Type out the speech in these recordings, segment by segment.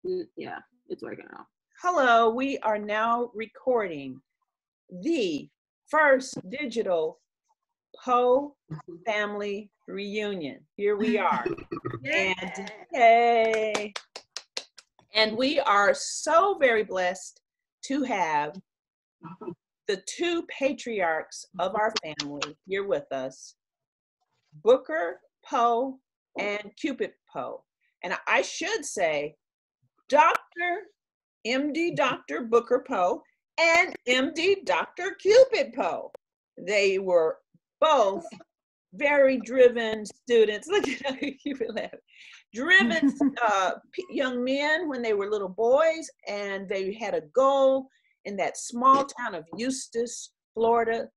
Yeah, it's working out. Hello, we are now recording the first digital Poe family reunion. Here we are. And yay! And we are so very blessed to have the two patriarchs of our family here with us, Booker Poe and Cupid Poe. And I should say, MD Dr. Booker Poe and MD Dr. Cupid Poe. They were both very driven students. Look at Cupid laughing. Driven young men when they were little boys, and they had a goal in that small town of Eustis, Florida,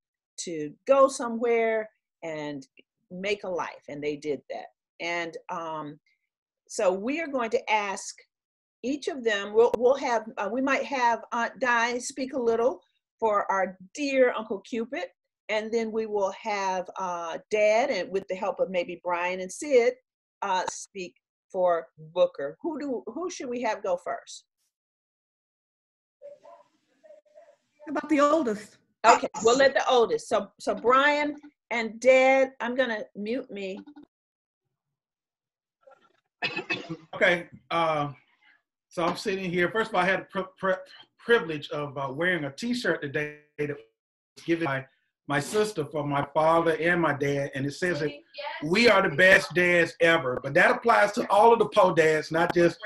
to go somewhere and make a life, and they did that. And so we are going to ask each of them. We'll have we might have Aunt Di speak a little for our dear Uncle Cupid, and then we will have Dad, and with the help of maybe Brian and Sid, speak for Booker. Who should we have go first? How about the oldest? Okay, we'll let the oldest. So Brian and Dad, I'm gonna mute me. Okay, so I'm sitting here. First of all, I had the privilege of wearing a T-shirt today that was given by my sister for my father and my dad, and it says that we are the best dads ever. But that applies to all of the Poe dads, not just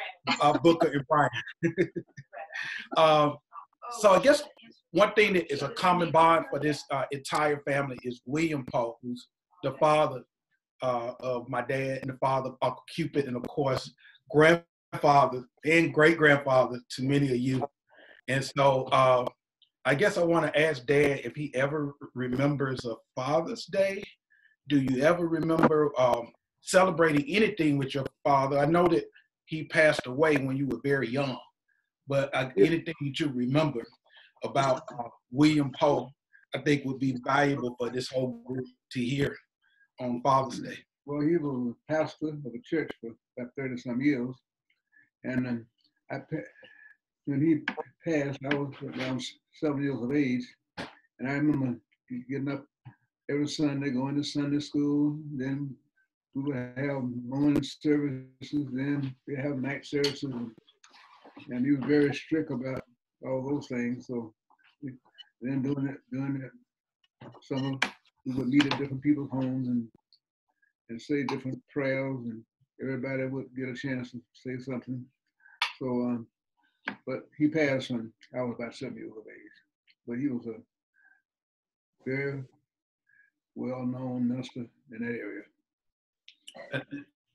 Booker and Brian. So I guess one thing that is a common bond for this entire family is William Poe, who's the father of my dad and the father of Uncle Cupid, and of course, grandfather and great-grandfather to many of you. And so I guess I want to ask Dad if he ever remembers a Father's Day. Do you ever remember celebrating anything with your father? I know that he passed away when you were very young, but anything that you remember about William Poe, I think would be valuable for this whole group to hear on Father's Day. Well, he was a pastor of a church for about 30-some years. And when he passed, I was around 7 years of age. And I remember getting up every Sunday, going to Sunday school. Then we would have morning services, then we have night services. And he was very strict about all those things. So then doing it, we would meet at different people's homes and say different prayers, and everybody would get a chance to say something. So, but he passed when I was about 7 years of age. But he was a very well-known minister in that area.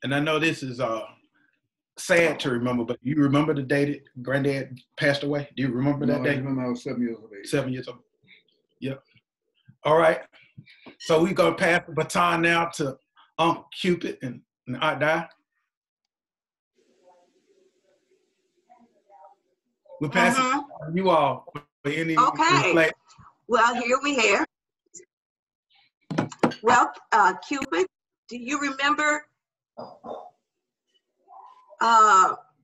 And I know this is sad to remember, but you remember the day that Granddad passed away? Do you remember that day? I remember I was 7 years of age. 7 years old. Yep. All right. So we're going to pass the baton now to Uncle Cupid and Aunt Di. We're passing you all for any reflection. Well, here we are. Well, Cupid, do you remember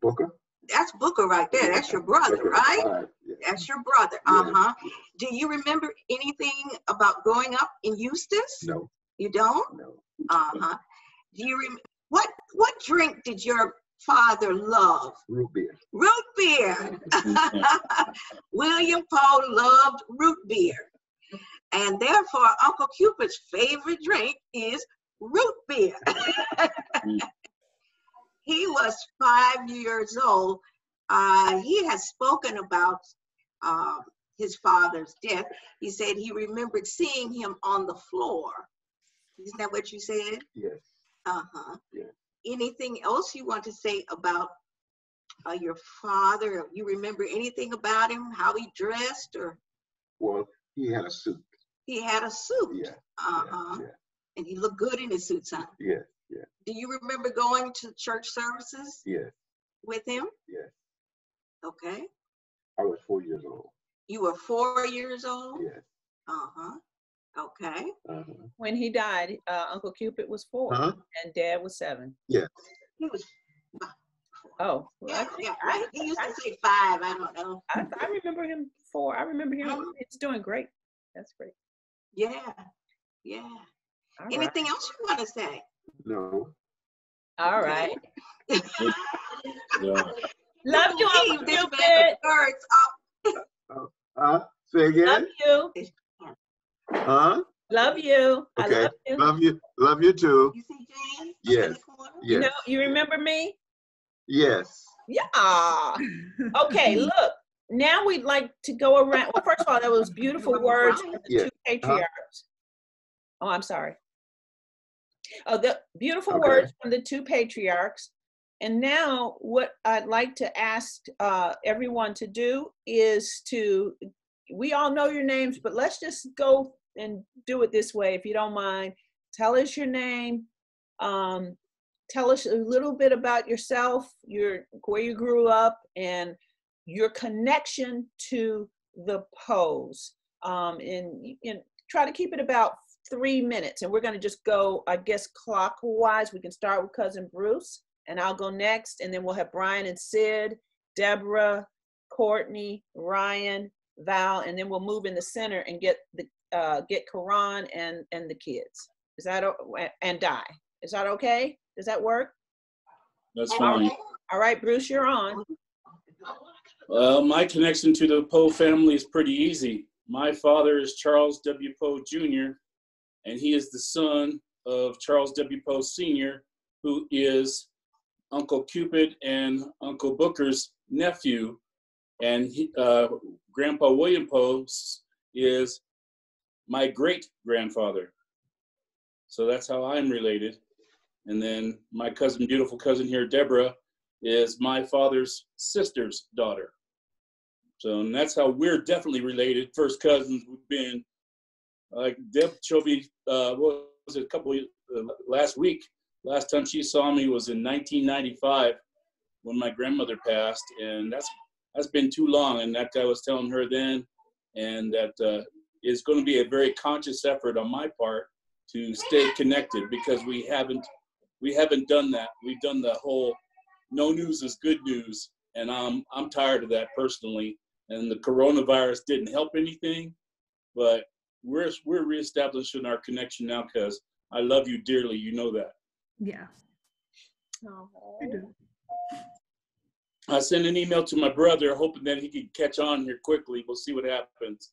Booker? That's Booker right there. That's your brother, right? That's your brother. Uh-huh. Do you remember anything about growing up in Eustis? No. You don't? No. Uh-huh. Do you what drink did your father love? Root beer. Root beer. William Poe loved root beer. And therefore, Uncle Cupid's favorite drink is root beer. He was 5 years old. He has spoken about his father's death. He said he remembered seeing him on the floor. Isn't that what you said? Yes. Uh-huh. Yes. Anything else you want to say about your father? You remember anything about him, how he dressed? Or? Well, he had a suit. He had a suit? Yeah. Uh-huh. Yeah. And he looked good in his suit, son? Yeah. Yeah. Do you remember going to church services? Yes. With him? Yes. Okay. I was 4 years old. You were 4 years old? Yes. Uh-huh. Okay. When he died, Uncle Cupid was 4 and Dad was 7. Yes. He was Oh, Yeah, well, yeah, right. He used to say 5. I don't know. I remember him 4. I remember him. It's doing great. That's great. Yeah, yeah. All right. Anything else you want to say? No. All Okay. right. Yeah. Love you, Leave Uncle this man Cupid. with words. Say Love again? you. Huh? Love you. I Okay. love you. Love you. Love you too. You see James? Yes. In the corner? You know, Yes. you remember me? Yes. Yeah. Okay, look. Now we'd like to go around. Well, first of all, that was beautiful words from the Yeah. 2 patriarchs. Oh, I'm sorry. Oh, the beautiful Okay. words from the 2 patriarchs. And now what I'd like to ask everyone to do is we all know your names, but let's just go and do it this way, if you don't mind. Tell us your name. Tell us a little bit about yourself, where you grew up, and your connection to the Poes. And try to keep it about 3 minutes. And we're going to just go, I guess, clockwise. We can start with Cousin Bruce, and I'll go next. And then we'll have Brian and Sid, Deborah, Courtney, Ryan, Val, and then we'll move in the center and get Karan and the kids. Is that and Di? Is that okay? Does that work? That's fine. All right, Bruce, you're on. Well, my connection to the Poe family is pretty easy. My father is Charles W. Poe Jr., and he is the son of Charles W. Poe Sr., who is Uncle Cupid and Uncle Booker's nephew. And Grandpa William Poe is my great-grandfather. So that's how I'm related. And then my beautiful cousin here, Deborah, is my father's sister's daughter. So, and that's how we're definitely related. First cousins. We've been, like Deb showed me, what was it, last week. Last time she saw me was in 1995 when my grandmother passed. And that's been too long. And that guy was telling her then, and that is going to be a very conscious effort on my part to stay connected, because we haven't done that. We've done the whole no news is good news, and I'm tired of that personally. And the coronavirus didn't help anything, but we're reestablishing our connection now, because I love you dearly. You know that. Yeah. I do. I sent an email to my brother, hoping that he could catch on here quickly. We'll see what happens.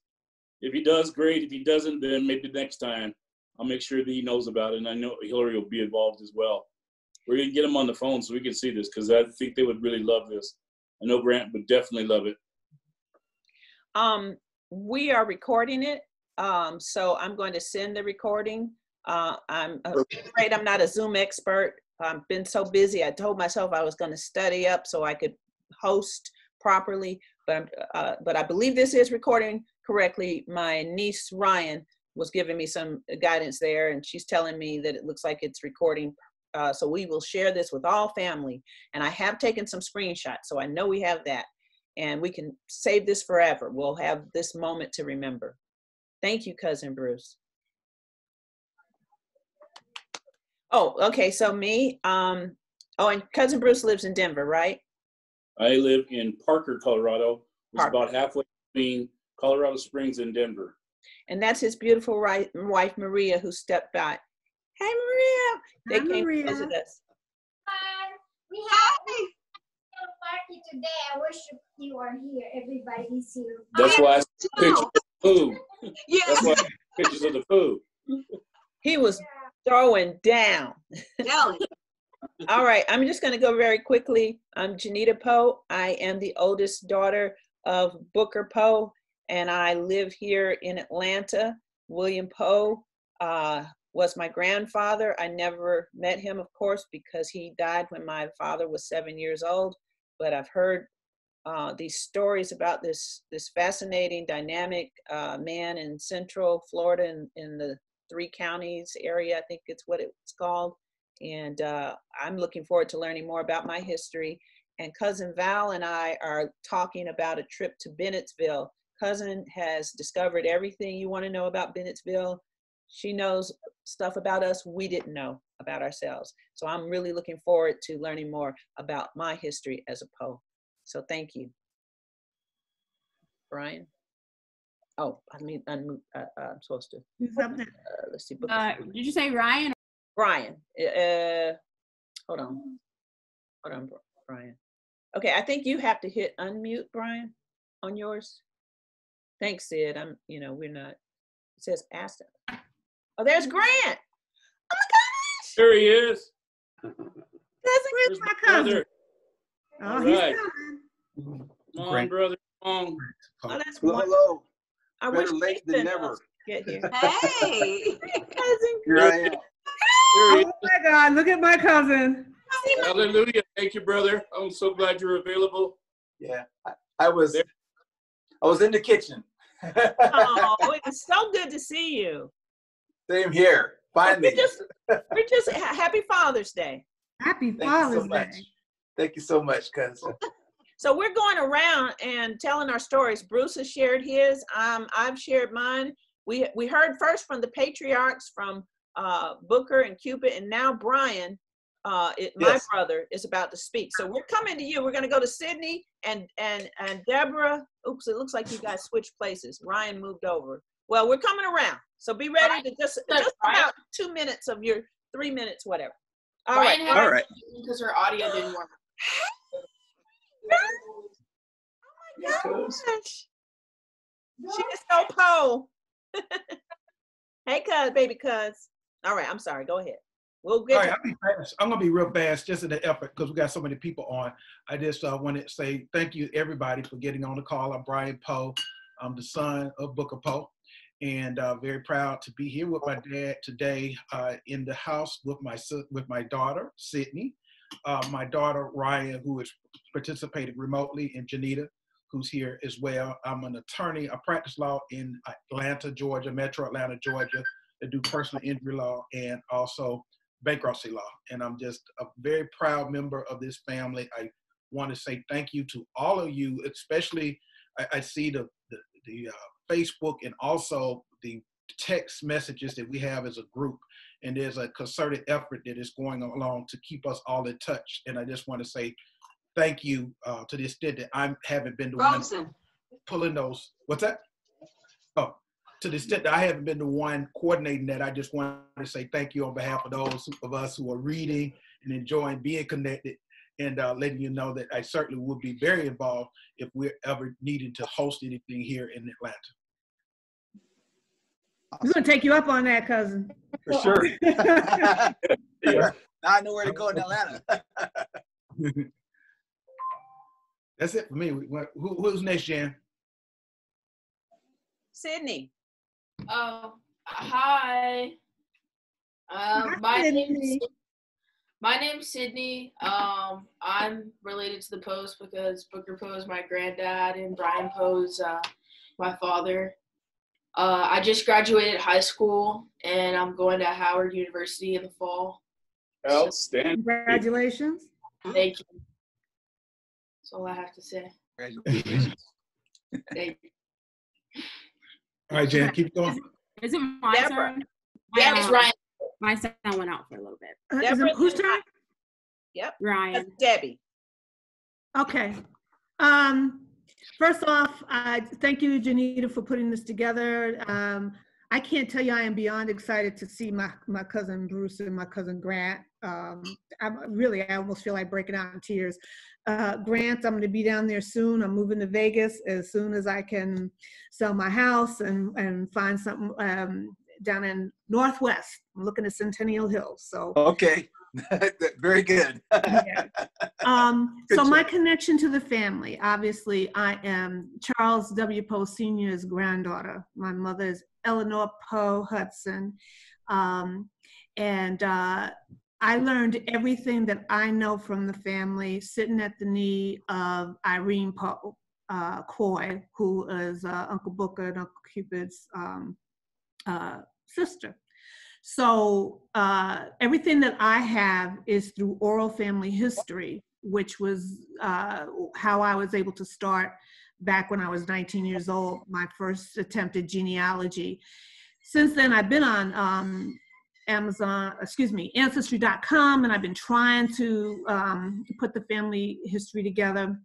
If he does, great. If he doesn't, then maybe next time I'll make sure that he knows about it. And I know Hillary will be involved as well. We're going to get him on the phone so we can see this, because I think they would really love this. I know Grant would definitely love it. We are recording it. So I'm going to send the recording. I'm afraid I'm not a Zoom expert. I've been so busy. I told myself I was going to study up so I could host properly, but I believe this is recording correctly. My niece Ryan was giving me some guidance there, and she's telling me that it looks like it's recording. So we will share this with all family. And I have taken some screenshots, so I know we have that. And we can save this forever. We'll have this moment to remember. Thank you, Cousin Bruce. Oh, okay, so me. And Cousin Bruce lives in Denver, right? I live in Parker, Colorado. It's Parker. about halfway between Colorado Springs and Denver. And that's his beautiful wife, Maria, who stepped by. Hey, Maria. They came to visit us. Hi. We have a party today. I wish you were here. Everybody's here. That's why I took pictures of the food. Yeah. That's why I took pictures of the food. He was throwing down. All right, I'm just going to go very quickly. I'm Janita Poe. I am the oldest daughter of Booker Poe, and I live here in Atlanta. William Poe was my grandfather. I never met him, of course, because he died when my father was 7 years old. But I've heard these stories about this fascinating, dynamic man in Central Florida in the 3 counties area, I think it's what it's called. And I'm looking forward to learning more about my history. And Cousin Val and I are talking about a trip to Bennettsville. Cousin has discovered everything you want to know about Bennettsville. She knows stuff about us we didn't know about ourselves. So I'm really looking forward to learning more about my history as a Poe. So thank you. Brian? Oh, I mean, I'm supposed to. Who's up next? Let's see. Did you say Ryan? Brian. Hold on, Brian. Okay, I think you have to hit unmute, Brian, on yours. Thanks, Sid. We're not. It says Aston. Oh, there's Grant. Oh my gosh. There he is. Where's my cousin? Oh, All he's right. coming. Come on, brother. Come on. Oh, that's Hello, wonderful. hello. I Better wish late than Ethan never. get here. Hey. Cousin. Here I am. There he Oh is. my God, look at my cousin. Hallelujah. Thank you, brother. I'm so glad you're available. Yeah, I was in the kitchen. Oh, it's so good to see you. Same here. Finally. We're just happy Father's Day. Happy Thank you Father's so much. Day. Thank you so much, cousin. So we're going around and telling our stories. Bruce has shared his. I've shared mine. We heard first from the patriarchs, from Booker and Cupid, and now Brian, my brother, is about to speak. So we're coming to you. We're going to go to Sydney and Deborah. Oops, it looks like you guys switched places. Ryan moved over. Well, we're coming around. So be ready to just about 2 minutes of your 3 minutes, whatever. All right. All right. Because her audio didn't work. Oh my gosh. She is so Poe. Hey, baby cuz. All right, I'm sorry. Go ahead. We'll get. All right, I'll be fast. I'm gonna be real fast, just in the effort because we got so many people on. I just want to say thank you everybody for getting on the call. I'm Brian Poe. I'm the son of Booker Poe, and very proud to be here with my dad today in the house with my daughter Sydney, my daughter Ryan, who is participating remotely, and Janita, who's here as well. I'm an attorney. I practice law in Atlanta, Georgia, Metro Atlanta, Georgia. I do personal injury law and also bankruptcy law. And I'm just a very proud member of this family. I want to say thank you to all of you, especially I see the Facebook and also the text messages that we have as a group. And there's a concerted effort that is going along to keep us all in touch. And I just want to say thank you to the extent that I haven't been the one pulling those. What's that? Oh, to the extent that I haven't been the one coordinating that, I just want to say thank you on behalf of those of us who are reading and enjoying being connected, and letting you know that I certainly will be very involved if we're ever needing to host anything here in Atlanta. We're going to take you up on that, cousin. For sure. Yeah. Now I know where to go in Atlanta. That's it for me. Who's next, Jan? Sydney. Oh, hi. My name's Sydney. I'm related to the Poes because Booker Poe is my granddad and Brian Poe's my father. I just graduated high school and I'm going to Howard University in the fall. Outstanding. Congratulations. Thank you. That's all I have to say. Congratulations. Thank you. All right, Jan, keep going. Is it my Deborah. turn? Yeah, it's Ryan. My sound went out for a little bit. Whose turn? Yep. Ryan. That's Debbie. Okay. First off, thank you, Janita, for putting this together. I can't tell you, I am beyond excited to see my cousin Bruce and my cousin Grant. I almost feel like breaking out in tears. Grant, I'm going to be down there soon. I'm moving to Vegas as soon as I can sell my house and find something down in Northwest. I'm looking at Centennial Hills. So Okay. Very good. yeah. Good So my job. connection to the family, obviously, I am Charles W. Poe Sr.'s granddaughter. My mother is Eleanor Poe Hudson. I learned everything that I know from the family sitting at the knee of Irene Poe Coy, who is Uncle Booker and Uncle Cupid's sister. So everything that I have is through oral family history, which was how I was able to start back when I was 19 years old, my first attempt at genealogy. since then, I've been on Ancestry.com, and I've been trying to put the family history together.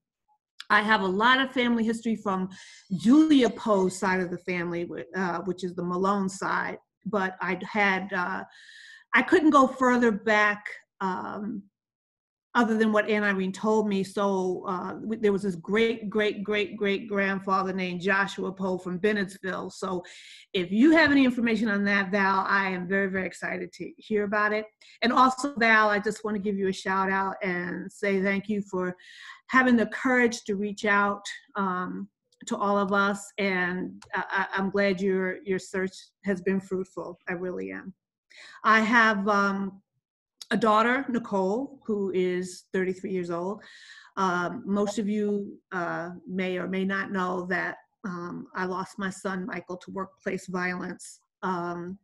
I have a lot of family history from Julia Poe's side of the family, which is the Malone side, but I couldn't go further back other than what Aunt Irene told me. So there was this great-great-great-great-grandfather named Joshua Poe from Bennettsville. So if you have any information on that, Val, I am very, very excited to hear about it. And also, Val, I just want to give you a shout out and say thank you for having the courage to reach out to all of us. And I'm glad your search has been fruitful. I really am. I have a daughter, Nicole, who is 33 years old. Most of you may or may not know that I lost my son, Michael, to workplace violence in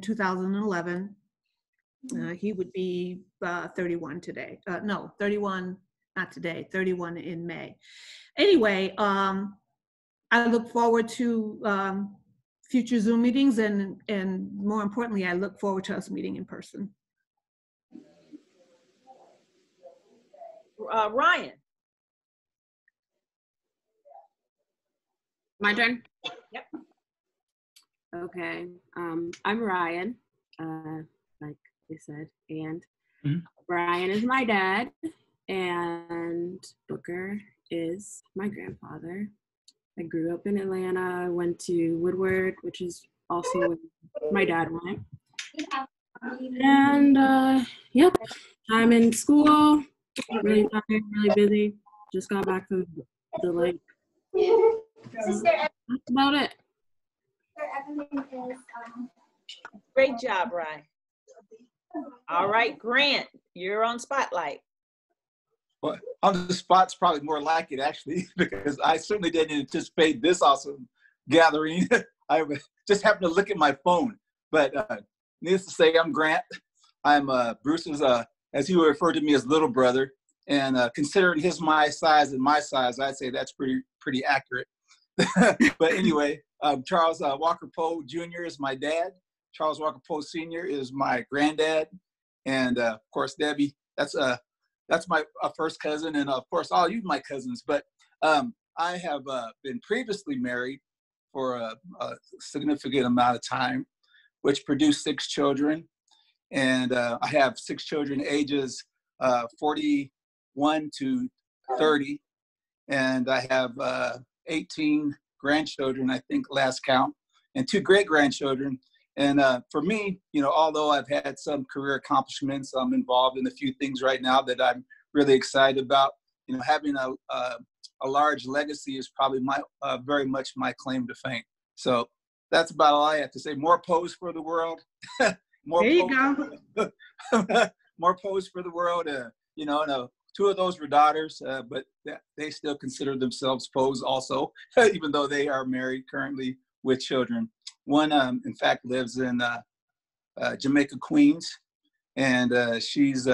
2011. He would be 31 today. No, 31, not today, 31 in May. Anyway, I look forward to future Zoom meetings, and more importantly, I look forward to us meeting in person. Ryan. My turn? Yep. Okay. I'm Ryan, like they said, and Brian is my dad, and Booker is my grandfather. I grew up in Atlanta. I went to Woodward, which is also where my dad went. And yep, I'm in school. Really tired, really busy. Just got back from the lake. That's about it. Great job, Ryan. All right, Grant, you're on Spotlight. Well, on the spot's probably more like it, actually, because I certainly didn't anticipate this awesome gathering. I just happened to look at my phone. But needless to say, I'm Grant. I'm Bruce's, as he would refer to me, as little brother. And considering my size and my size, I'd say that's pretty accurate. But anyway, Charles Walker Poe Jr. is my dad. Charles Walker Poe Sr. is my granddad. And of course, Debbie, that's my first cousin. And of course, all you my cousins. But I have been previously married for a significant amount of time, which produced 6 children. And I have 6 children ages 41 to 30. And I have 18 grandchildren, I think, last count, and 2 great-grandchildren. And for me, although I've had some career accomplishments, I'm involved in a few things right now that I'm really excited about. Having a large legacy is probably very much my claim to fame. So that's about all I have to say. More Poes for the world. More there you go. More Poes for the world. 2 of those were daughters, but they still consider themselves Poes also, even though they are married currently with children. One, in fact, lives in Jamaica, Queens, and she's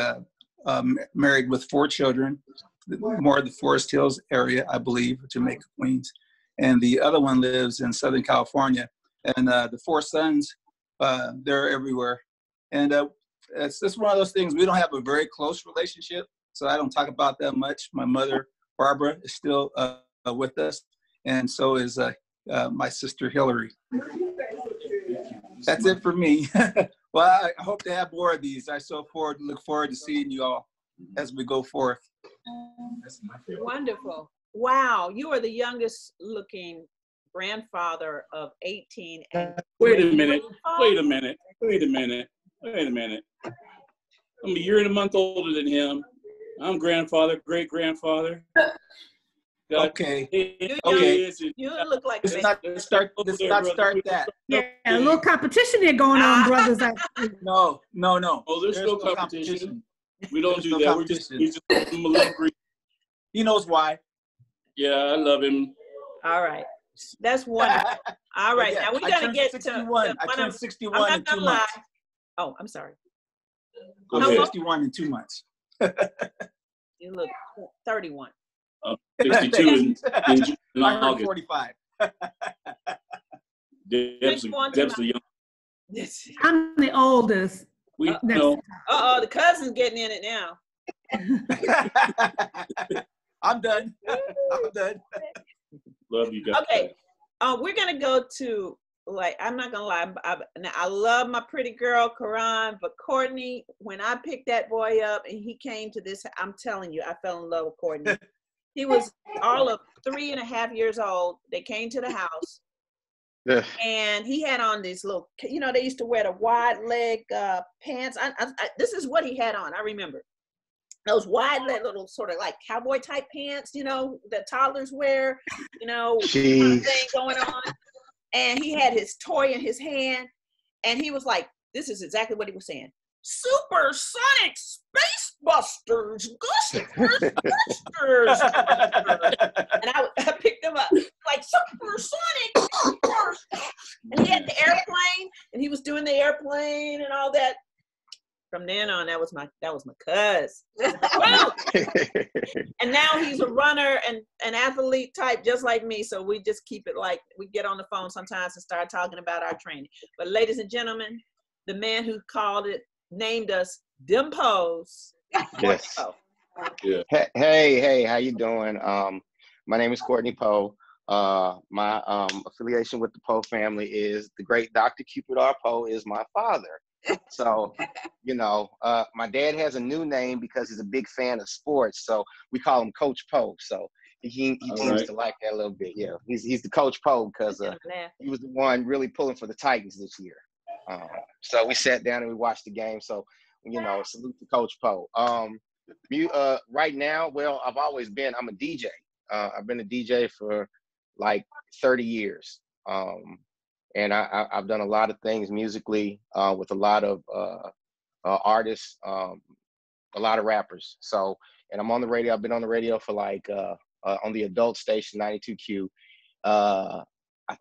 married with 4 children, more of the Forest Hills area, I believe, Jamaica, Queens. And the other one lives in Southern California. And the 4 sons, they're everywhere. And it's just one of those things. We don't have a very close relationship, so I don't talk about that much. My mother, Barbara, is still with us, and so is my sister, Hillary. That's it for me. Well, I hope to have more of these. I look forward to seeing you all as we go forth. Wonderful. Wow, you are the youngest looking grandfather of 18. And Wait a minute. I'm a year and a month older than him. I'm grandfather, great-grandfather. Okay. You look like let's not start that. Yeah, a little competition there going on, brothers. No. Oh, there's no competition. We don't do that. We just give him a little grief. He knows why. Yeah, I love him. All right. That's wonderful. All right. Yeah, now we're going to get 61. I turned 61 in 2 months. Oh, I'm sorry. I'm 61 in 2 months. You look 31. 62 in August. 45. Deb's the young. I'm the oldest. We know. The cousin's getting in it now. I'm done. I'm done. Love you guys. Okay, we're gonna go to, like, I'm not gonna lie, I love my pretty girl Karan, but Courtney, when I picked that boy up and he came to this, I'm telling you, I fell in love with Courtney. He was all of 3.5 years old. They came to the house. And he had on these little, you know, they used to wear the wide leg pants. This is what he had on, I remember. Those wide leg little sort of like cowboy type pants, you know, that toddlers wear, you know, kind of thing going on. And he had his toy in his hand. And he was like, this is exactly what he was saying. Supersonic Space Busters, Gusters. And I picked him up, like, supersonic. And he had the airplane, and he was doing the airplane and all that. From then on, that was my cuz. And now he's a runner and an athlete type just like me. So we just keep it like, we get on the phone sometimes and start talking about our training. But ladies and gentlemen, the man who named us Dem Poes. Yes. Yeah. Hey, how you doing? My name is Courtney Poe. My affiliation with the Poe family is the great Dr. Cupid R. Poe is my father. So, you know, my dad has a new name because he's a big fan of sports. So we call him Coach Poe. So he seems to like that a little bit. Yeah, he's the Coach Poe because he was the one really pulling for the Titans this year. So we sat down and we watched the game. So, you know, salute to Coach Poe. Right now, well, I'm a DJ. I've been a DJ for like 30 years. And I've done a lot of things musically with a lot of artists, a lot of rappers. So, and I'm on the radio. I've been on the radio for like, on the adult station, 92Q, I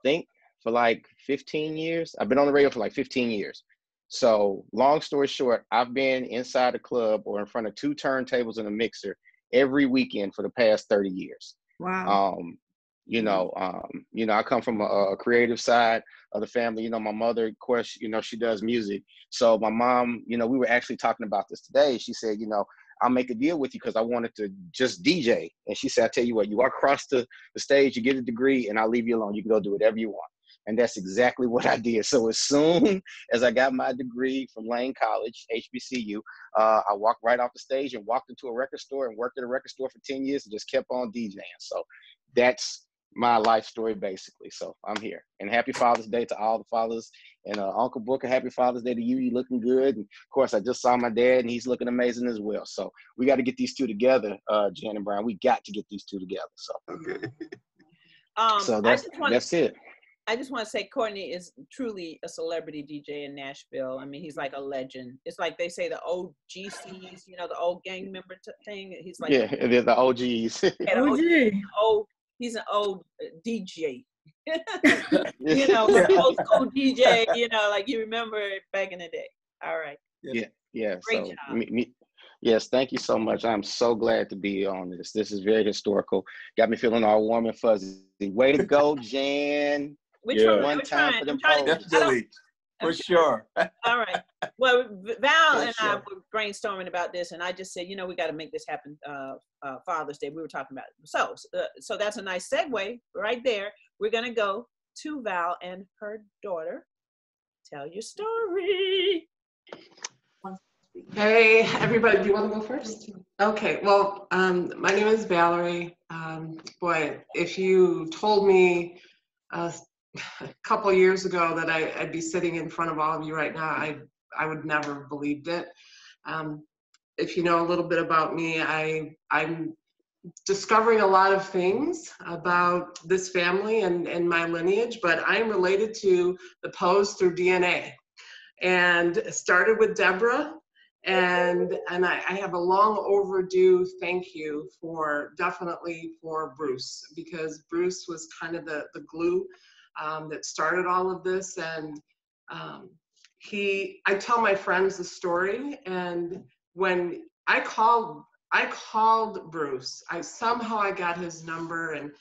think for like 15 years. I've been on the radio for like 15 years. So long story short, I've been inside a club or in front of 2 turntables and a mixer every weekend for the past 30 years. Wow. You know, I come from a creative side of the family. You know, my mother, of course, you know, she does music. So my mom, you know, we were actually talking about this today. She said, you know, I'll make a deal with you because I wanted to just DJ. And she said, I tell you what, you walk across the stage, you get a degree, and I'll leave you alone. You can go do whatever you want. And that's exactly what I did. So as soon as I got my degree from Lane College, HBCU, I walked right off the stage and walked into a record store and worked at a record store for 10 years and just kept on DJing. So that's my life story, basically. So I'm here. And happy Father's Day to all the fathers. And Uncle Booker, happy Father's Day to you. You looking good. And of course, I just saw my dad, and he's looking amazing as well. So we got to get these two together, Jan and Brian. We got to get these two together. So, okay. So that's it. I just want to say Courtney is truly a celebrity DJ in Nashville. I mean, he's like a legend. It's like they say the old GCs, you know, the old gang member thing. He's like, yeah, they're the OGs. He's an old DJ. You know, old school DJ, you know, like you remember back in the day. All right. Yeah. Great job. Yes, thank you so much. I'm so glad to be on this. This is very historical. Got me feeling all warm and fuzzy. Way to go, Jan. We're trying. Definitely, for sure. All right. Well, Val and I were brainstorming about this, and I just said, you know, we got to make this happen. Father's Day. We were talking about it. So that's a nice segue right there. We're gonna go to Val and her daughter. Tell your story. Hey, everybody. Do you want to go first? Okay. Well, my name is Valerie. Boy, if you told me a couple years ago that I'd be sitting in front of all of you right now, I would never have believed it. If you know a little bit about me, I'm discovering a lot of things about this family and my lineage, but I'm related to the Poes through DNA. And it started with Deborah, and I have a long overdue thank you definitely for Bruce, because Bruce was kind of the glue that started all of this. And I tell my friends the story, and when I called Bruce, I got his number, and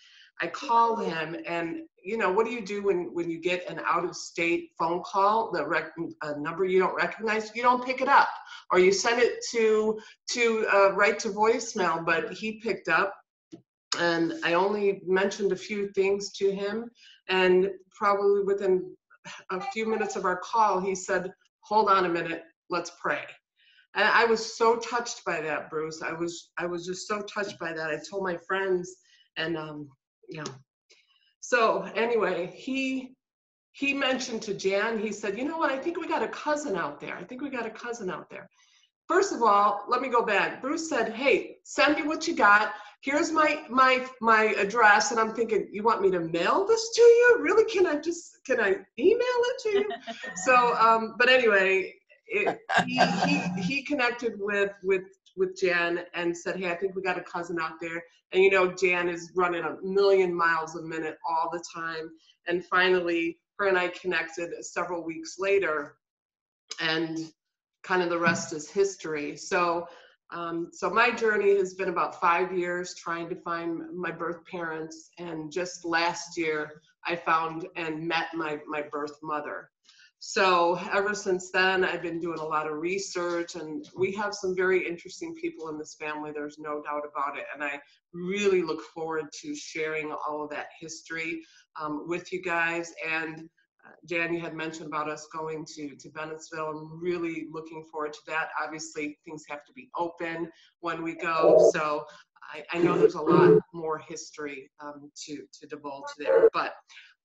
I call him, and you know, what do you do when you get an out-of-state phone call, a number you don't recognize? You don't pick it up, or you send it to right to voicemail. But he picked up, and I only mentioned a few things to him, and probably within a few minutes of our call, he said, "Hold on a minute, let's pray." And I was so touched by that, Bruce. I was just so touched by that. I told my friends, and yeah. So anyway, he mentioned to Jan, he said, "You know what, I think we got a cousin out there. I think we got a cousin out there." First of all, let me go back. Bruce said, "Hey, send me what you got. Here's my address." And I'm thinking, you want me to mail this to you? Really? Can I email it to you? So, but anyway, he connected with Jan and said, "Hey, I think we got a cousin out there." And you know, Jan is running 1,000,000 miles a minute all the time. And finally, her and I connected several weeks later, and kind of the rest is history. So, so my journey has been about 5 years trying to find my birth parents. And just last year, I found and met my birth mother. So ever since then, I've been doing a lot of research, and we have some very interesting people in this family. There's no doubt about it. And I really look forward to sharing all of that history with you guys. And Jan, you had mentioned about us going to Bennettsville. I'm really looking forward to that. Obviously, things have to be open when we go. So I know there's a lot more history to divulge there. But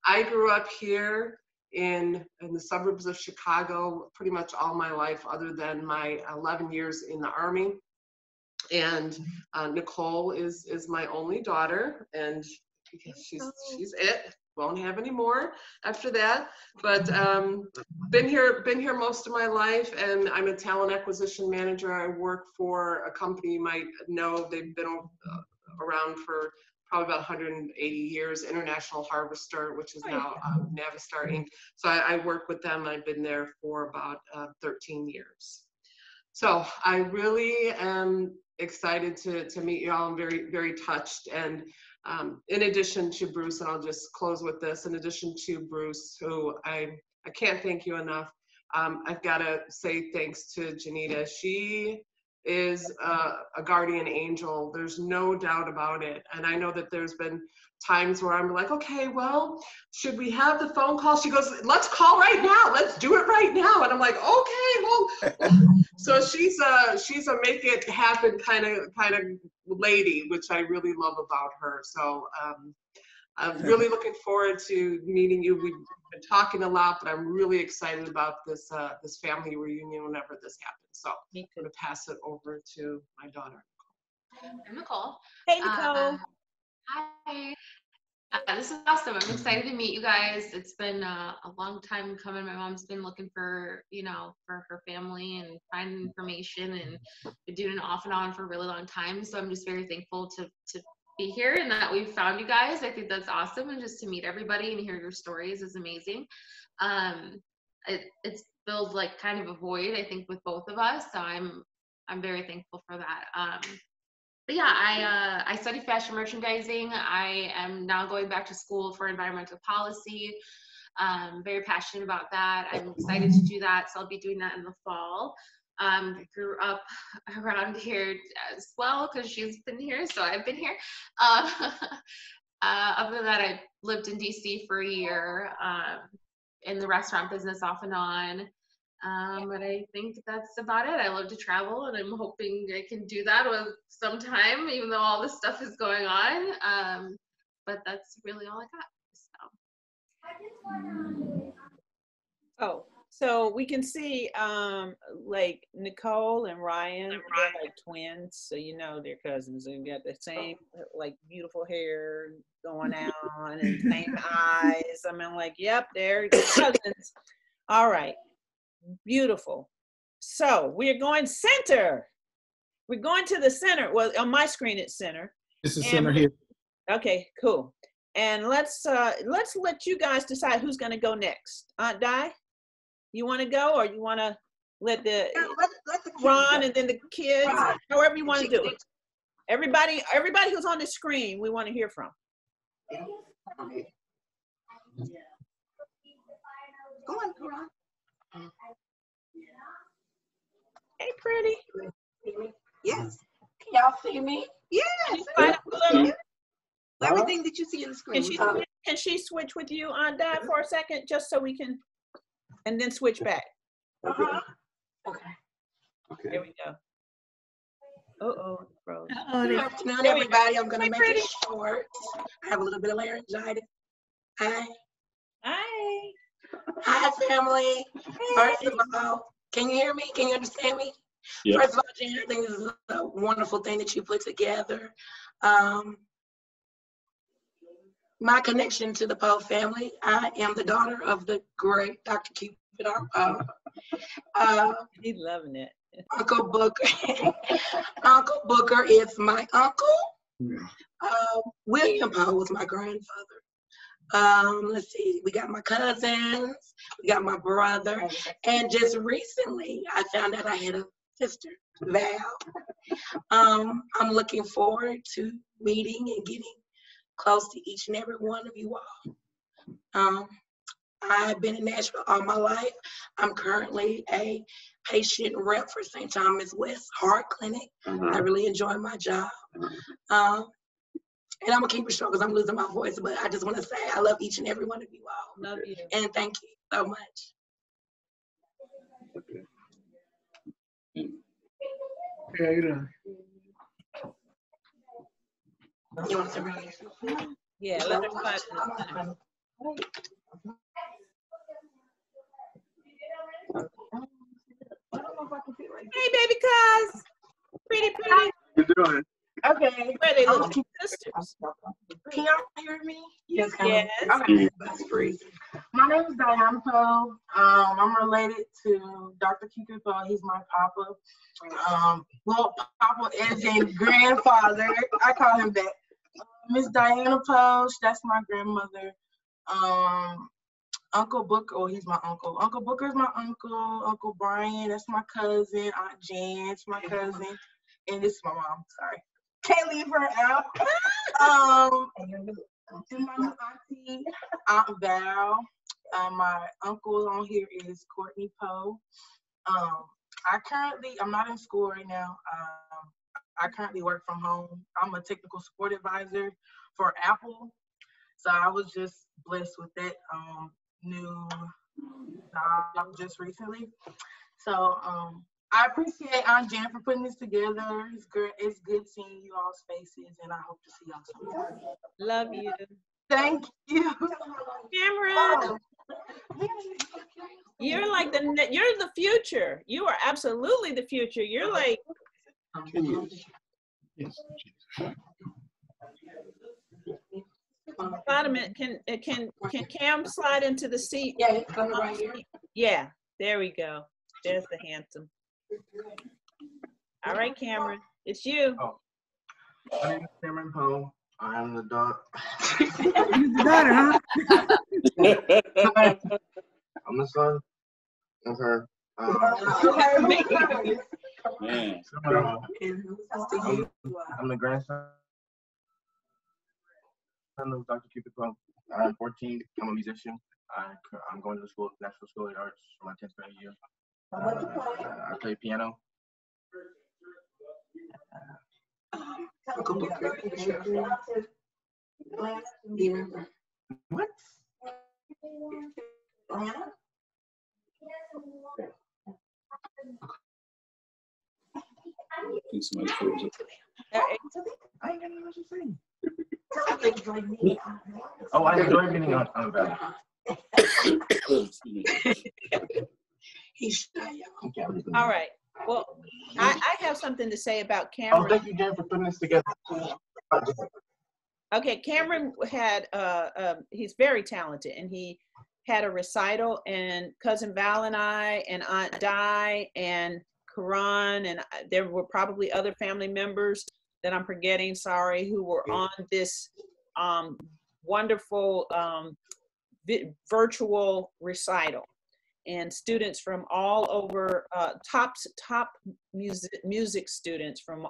I grew up here in the suburbs of Chicago pretty much all my life, other than my 11 years in the Army. And Nicole is my only daughter, and she's it. Won't have any more after that. But been here most of my life, and I'm a talent acquisition manager. I work for a company you might know. They've been around for probably about 180 years, International Harvester, which is now Navistar Inc. So I work with them. I've been there for about 13 years. So I really am excited to meet you all. I'm very, very touched. And in addition to Bruce, and I'll just close with this, in addition to Bruce, who I can't thank you enough, I've got to say thanks to Janita. She is a guardian angel. There's no doubt about it. And I know that there's been times where I'm like, okay, well, should we have the phone call? She goes, let's call right now. Let's do it right now. And I'm like, okay, well. So she's a make it happen kind of lady, which I really love about her. So I'm really looking forward to meeting you. We've been talking a lot, but I'm really excited about this family reunion whenever this happens. So I'm going to pass it over to my daughter. I'm Nicole. Hey, Nicole. Hi. This is awesome. I'm excited to meet you guys. It's been a long time coming. My mom's been looking for her family and finding information, and been doing it off and on for a really long time. So I'm just very thankful to be here and that we've found you guys. I think that's awesome, and just to meet everybody and hear your stories is amazing. It's filled like kind of a void, I think, with both of us. So I'm very thankful for that. But yeah, I study fashion merchandising. I am now going back to school for environmental policy. Very passionate about that. I'm excited to do that. So I'll be doing that in the fall. Grew up around here as well because she's been here, so I've been here. Other than that, I lived in DC for a year in the restaurant business off and on. But I think that's about it. I love to travel, and I'm hoping I can do that with sometime, even though all this stuff is going on. But that's really all I got. Oh, so we can see like Nicole and Ryan, they're like twins, so you know they're cousins, and got the same like beautiful hair going on and same eyes. I mean, like, yep, they're cousins. All right. Beautiful. So we're going center. We're going to the center. Well, on my screen it's center. This is center here. Okay, cool. And let's let you guys decide who's going to go next. Aunt Di, you want to go, or you want to let the Ron and then the kids, however you want to do it. Everybody who's on the screen, we want to hear from. Go on, Quran. Hey, pretty. Yes. Can y'all see me? Yes. Everything that you see in the screen. Can she switch with you on that for a second, just so we can, and then switch back? Okay. There we go. Froze. Good afternoon, everybody. I'm gonna make it short. I have a little bit of laryngitis. Hi. Hi. Hi, family. First of all, can you hear me? Can you understand me? Yeah. First of all, Jen, I think this is a wonderful thing that you put together. My connection to the Poe family, I am the daughter of the great Dr. Cupid R. Poe. He's loving it. Uncle Booker. Uncle Booker is my uncle. William Poe was my grandfather. Let's see, we got my cousins, we got my brother, and just recently I found out I had a sister, Val. I'm looking forward to meeting and getting close to each and every one of you all. I've been in Nashville all my life. I'm currently a patient rep for St. Thomas West Heart Clinic. I really enjoy my job. And I'm gonna keep it short because I'm losing my voice, but I just want to say I love each and every one of you all. Love you. And thank you so much. Yeah, you know. You want to surround yourself? Yeah, let her slide in. Hey, baby cuz. Pretty. How you doing? Okay. Where they little sisters? Can y'all hear me? Yes. Yes. Okay. That's free. My name is Diana Poe. I'm related to Dr. Cupid Poe. He's my papa. Well, papa is a grandfather. I call him that. Miss Diana Poe, that's my grandmother. Uncle Booker, he's my uncle. Uncle Booker's my uncle. Uncle Brian, that's my cousin. Aunt Jan's my cousin. And this is my mom, sorry. Can't leave her out. And my new auntie, Aunt Val. My uncle on here is Courtney Poe. I'm not in school right now. I currently work from home. I'm a technical support advisor for Apple. So I was just blessed with that new job just recently. So I appreciate Aunt Jan for putting this together. It's good seeing you all's faces, and I hope to see y'all soon. Love you. Thank you. Cameron. You're like you're the future. You are absolutely the future. You're like. Yes. Can Cam slide into the seat? Yeah, it's coming right here. Yeah, there we go. There's the handsome. All right, Cameron, it's you. Oh. My name is Cameron Poe. I am the daughter. You're the daughter, huh? I'm the son of her. Man. I'm the grandson of Dr. Cupid Poe. I'm 14. I'm a musician. I'm going to the school, National School of the Arts for my 10th grade year. I play piano. What? Somebody froze it. I ain't got nothing to say. Oh, I enjoy being on Valley. He's shy, y'all. All right. Well, I have something to say about Cameron. Oh, thank you, Jen, for putting this together. Okay, Cameron had he's very talented, and he had a recital, and cousin Val and I and Aunt Di and Karan, and there were probably other family members that I'm forgetting, sorry, who were on this wonderful virtual recital. and students from all over, top music students from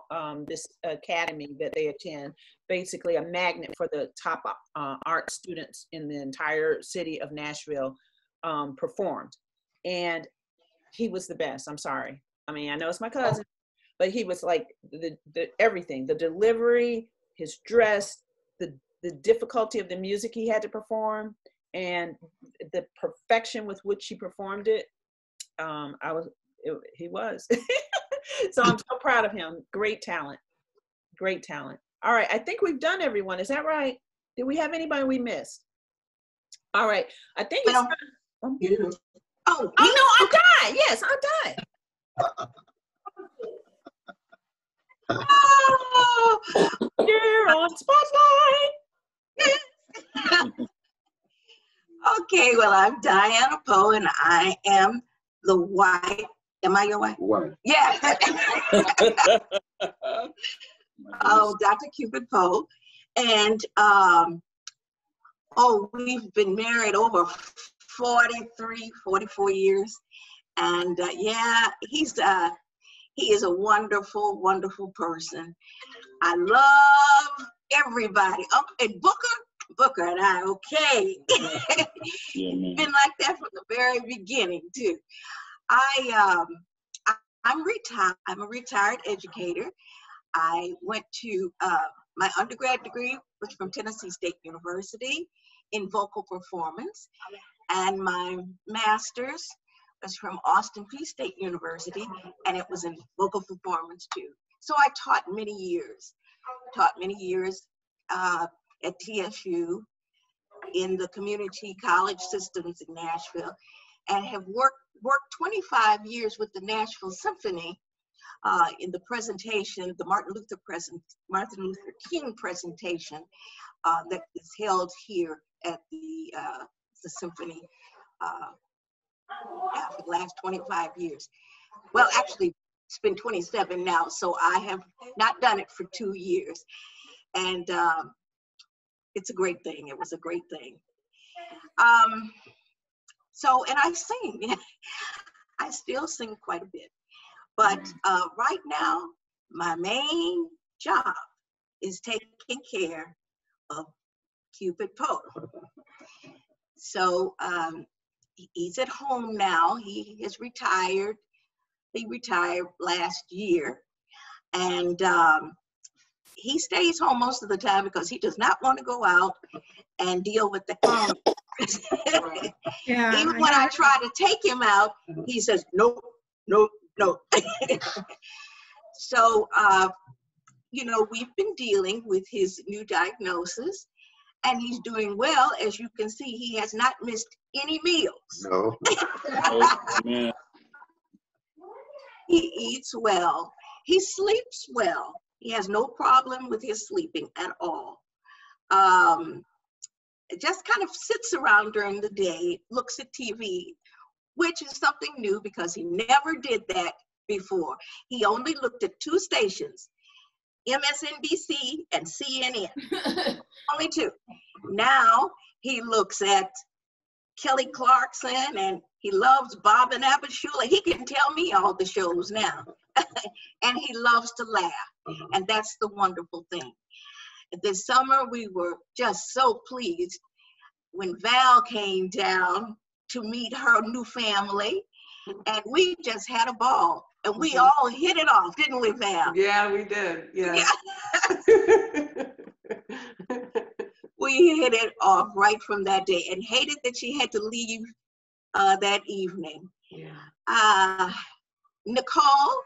this academy that they attend, basically a magnet for the top art students in the entire city of Nashville, performed. And he was the best. I'm sorry. I mean, I know it's my cousin, but he was like the everything, the delivery, his dress, the difficulty of the music he had to perform, and the perfection with which he performed it. He was. So I'm so proud of him. Great talent. Great talent. All right. I think we've done everyone. Is that right? Did we have anybody we missed? All right. I think it's time. Oh, I died. Yes, I died. Oh, you're on Spotlight. Okay, well, I'm Diana Poe, and I am the wife. Am I your wife? Wife. Yeah. Oh, Dr. Cupid Poe. And, we've been married over 43, 44 years. And, yeah, he is a wonderful, wonderful person. I love everybody. Oh, and Booker and I, okay. Been like that from the very beginning too. I'm retired. I'm a retired educator. I went to my undergrad degree was from Tennessee State University in vocal performance, and my master's was from Austin Peay State University, and it was in vocal performance too. So I taught many years. At TSU in the community college systems in Nashville, and have worked 25 years with the Nashville Symphony in the presentation, the Martin Luther King presentation that is held here at the Symphony for the last 25 years. Well, actually, it's been 27 now, so I have not done it for 2 years. And it's a great thing. It was a great thing. And I sing. I still sing quite a bit. But right now, my main job is taking care of Cupid Poe. So he's at home now. He has retired. He retired last year. And he stays home most of the time because he does not want to go out and deal with the animals. Yeah, even when I try to take him out, he says, nope, nope, nope. So, we've been dealing with his new diagnosis, and he's doing well. As you can see, he has not missed any meals. No. Man. He eats well. He sleeps well. He has no problem with his sleeping at all. Just kind of sits around during the day, looks at TV, which is something new because he never did that before. He only looked at 2 stations, MSNBC and CNN. Only 2. Now he looks at Kelly Clarkson, and he loves Bob and Abishula. He can tell me all the shows now. And he loves to laugh. And that's the wonderful thing. This summer, we were just so pleased when Val came down to meet her new family. And we just had a ball. And we all hit it off, didn't we, Val? Yeah, we did. Yeah. We hit it off right from that day, and hated that she had to leave that evening. Yeah. Nicole,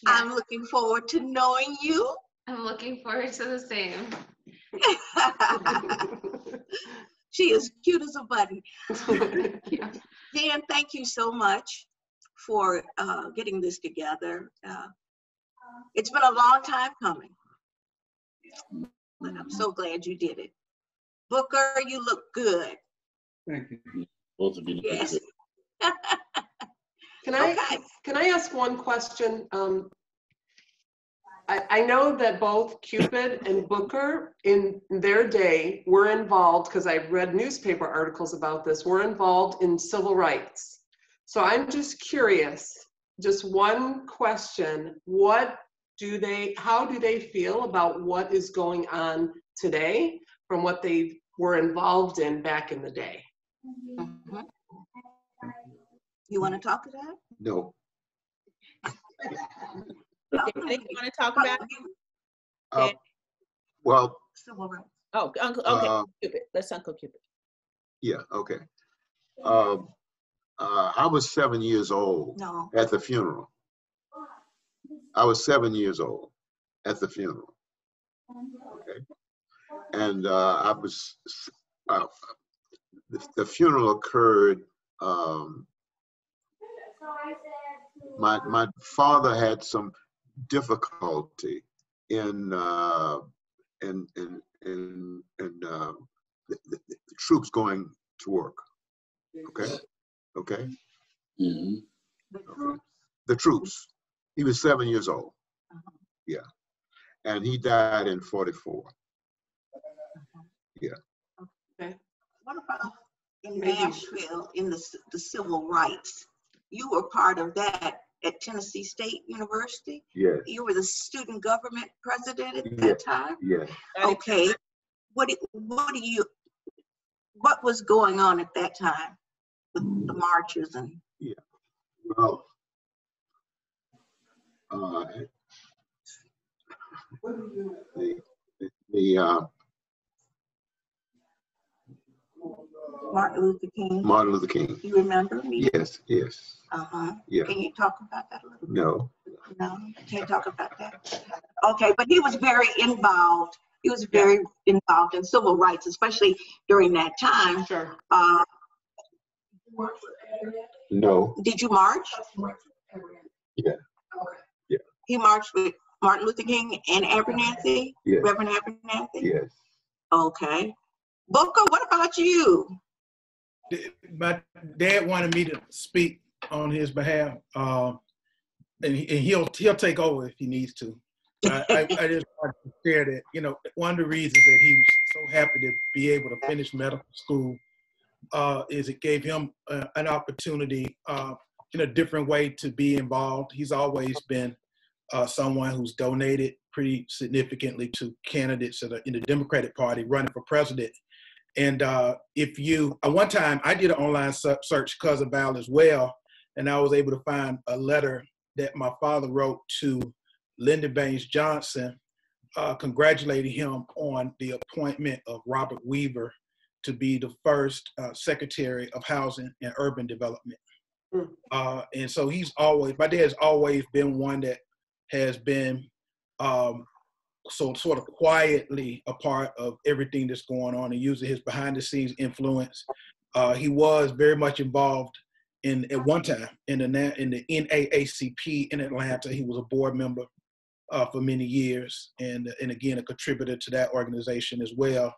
yeah. I'm looking forward to knowing you. I'm looking forward to the same. She is cute as a button. Yeah. Dan, thank you so much for getting this together. It's been a long time coming, but I'm so glad you did it. Booker, you look good. Thank you. Both of you look yes. good. Can I ask one question? I know that both Cupid and Booker in their day were involved, because I've read newspaper articles about this, were involved in civil rights. So I'm just curious, just one question, how do they feel about what is going on today from what they were involved in back in the day? Mm-hmm. You want to talk to that? No. They want to talk about it? Well. Civil rights. Oh, Uncle, okay, Cupid. Let's Uncle Cupid. Yeah, okay. I was 7 years old at the funeral. I was 7 years old at the funeral. Okay. And the funeral occurred, my father had some difficulty in the troops going to work. Okay. Mm-hmm. Okay. The troops. He was 7 years old. Yeah. And he died in 44. Yeah. Okay. What about in Nashville in the civil rights? You were part of that at Tennessee State University? Yes. You were the student government president at that time? Yes. Okay. What was going on at that time with the marches and? Yeah. Well, Martin Luther King. Martin Luther King. You remember me? Yes, yes. Uh-huh. Yeah. Can you talk about that a little bit? No. No, can't talk about that. Okay, but he was very involved. He was very involved in civil rights, especially during that time. Sure. No. Did you march? Yeah. Yeah. He marched with Martin Luther King and Abernathy? Yes. Reverend Abernathy? Yes. Okay. Booker, what about you? My dad wanted me to speak on his behalf, and he'll take over if he needs to. I just wanted to share that, one of the reasons that he was so happy to be able to finish medical school is it gave him an opportunity in a different way to be involved. He's always been someone who's donated pretty significantly to candidates in the Democratic Party running for president. And one time I did an online search, Cousin Val, as well, and I was able to find a letter that my father wrote to Lyndon Baines Johnson, congratulating him on the appointment of Robert Weaver to be the first Secretary of Housing and Urban Development. And so my dad's always been one that has been so sort of quietly a part of everything that's going on and using his behind the scenes influence. He was very much involved at one time in the NAACP in Atlanta. He was a board member for many years, and again, a contributor to that organization as well.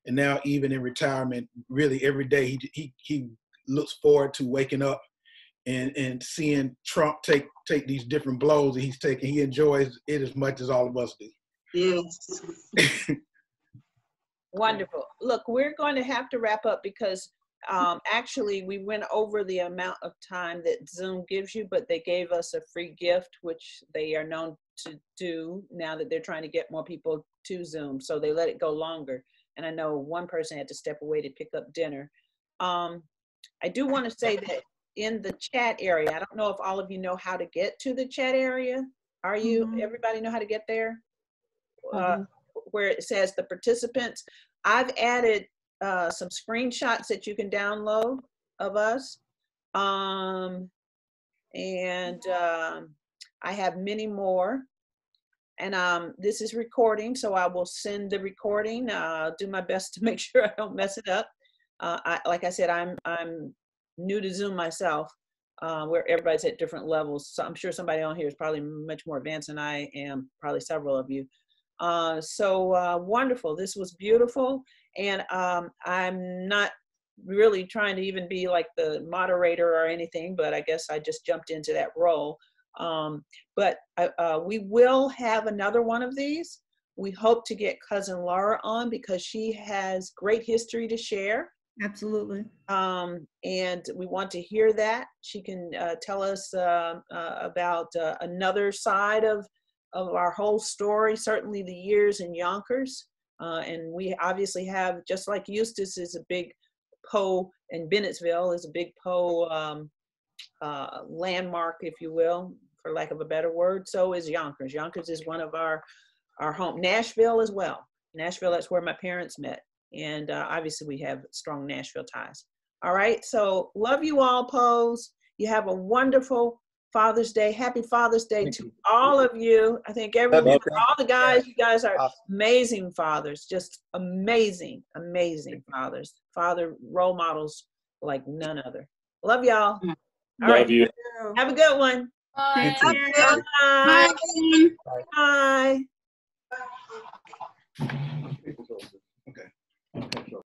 And now even in retirement, really every day he looks forward to waking up and seeing Trump take these different blows that he's taking. He enjoys it as much as all of us do. Yes. Wonderful. Look, we're going to have to wrap up because actually we went over the amount of time that Zoom gives you, but they gave us a free gift, which they are known to do now that they're trying to get more people to Zoom. So they let it go longer. And I know one person had to step away to pick up dinner. I do want to say that in the chat area, I don't know if all of you know how to get to the chat area. Everybody know how to get there? Where it says the participants. I've added some screenshots that you can download of us. I have many more. And this is recording, so I will send the recording. I'll do my best to make sure I don't mess it up. Like I said, I'm new to Zoom myself, where everybody's at different levels. So I'm sure somebody on here is probably much more advanced than I am, probably several of you. So wonderful. This was beautiful. And I'm not really trying to even be like the moderator or anything, but I guess I just jumped into that role. But we will have another one of these. We hope to get Cousin Laura on because she has great history to share Absolutely. And we want to hear that. She can tell us about another side of our whole story, certainly the years in Yonkers. And we obviously have, just like Eustis is a big Poe, and Bennettsville is a big Poe landmark, if you will, for lack of a better word, so is Yonkers. Yonkers is one of our home. Nashville as well. Nashville, that's where my parents met. And obviously we have strong Nashville ties. All right, so love you all, Poes. You have a wonderful Father's Day. Happy Father's Day to all of you. I think everyone, all the guys, you guys are amazing fathers, just amazing, amazing fathers. Father role models like none other. Love y'all. All right. Love you. Have a good one. Bye. Bye. Bye. Bye. Okay.